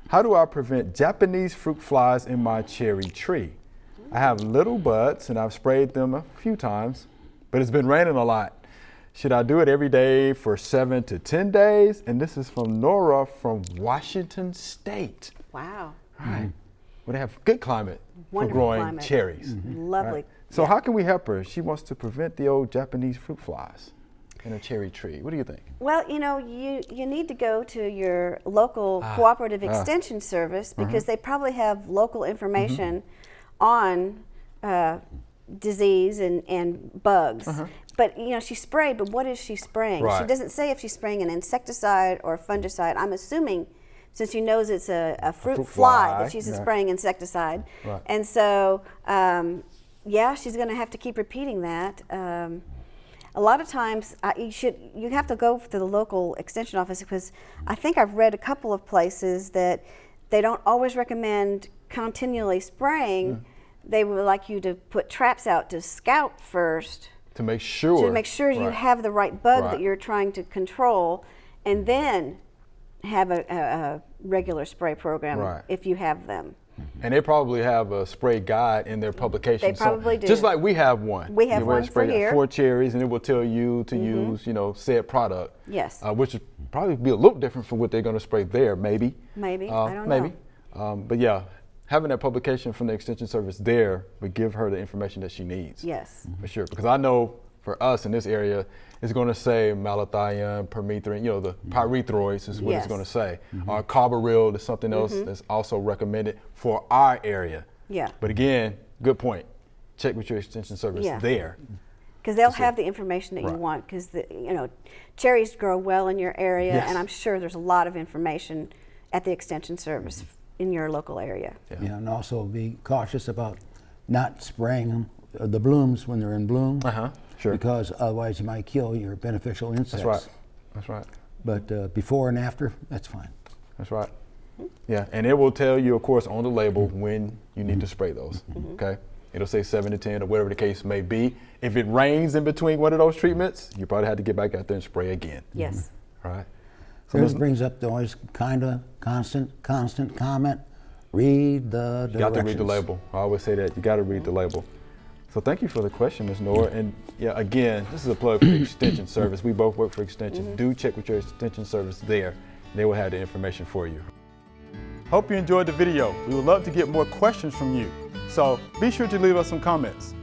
How do I prevent Japanese fruit flies in my cherry tree? I have little buds and I've sprayed them a few times, but it's been raining a lot. Should I do it every day for 7 to 10 days? And this is from Nora from Washington State. Wow. Right. Well, they have good climate Wonderful for growing climate. cherries. Lovely. Right. So how can we help her? She wants to prevent the old Japanese fruit flies in her cherry tree. What do you think? Well, you know, you need to go to your local Cooperative Extension Service because they probably have local information on disease and bugs. But, you know, she sprayed, but what is she spraying? Right. She doesn't say if she's spraying an insecticide or a fungicide. I'm assuming, since she knows it's a fruit fly, that she's spraying insecticide. Right. And so, yeah, she's going to have to keep repeating that. A lot of times, you have to go to the local extension office because I think I've read a couple of places that they don't always recommend continually spraying. They would like you to put traps out to scout first. To make sure. You have the right bug that you're trying to control, and then have a regular spray program if you have them. And they probably have a spray guide in their publication. They probably do. Just like we have one. We have one for here. 4 cherries, and it will tell you to use, you know, said product. Yes. Which would probably be a little different from what they're going to spray there, maybe. Maybe, I don't know. But yeah, having that publication from the Extension Service there would give her the information that she needs. Yes. For sure, because I know for us in this area, it's going to say malathion, permethrin, you know, the pyrethroids is what it's going to say. Carbaryl is something else that's also recommended for our area. Yeah. But again, good point. Check with your Extension Service there. Because they'll have the information that you want, because you know, cherries grow well in your area, and I'm sure there's a lot of information at the Extension Service in your local area. Yeah, and also be cautious about not spraying them, the blooms when they're in bloom. Sure. Because otherwise you might kill your beneficial insects. That's right. That's right. But before and after, that's fine. That's right. Yeah, and it will tell you, of course, on the label when you need to spray those. Okay. It'll say 7 to 10 or whatever the case may be. If it rains in between one of those treatments, you probably have to get back out there and spray again. Yes. All right. So this brings up the always kind of constant comment. Read the directions. You got to read the label. I always say that. You got to read the label. So thank you for the question, Ms. Nora. And yeah, again, this is a plug for the Extension Service. We both work for Extension. Do check with your Extension Service there. They will have the information for you. Hope you enjoyed the video. We would love to get more questions from you. So be sure to leave us some comments.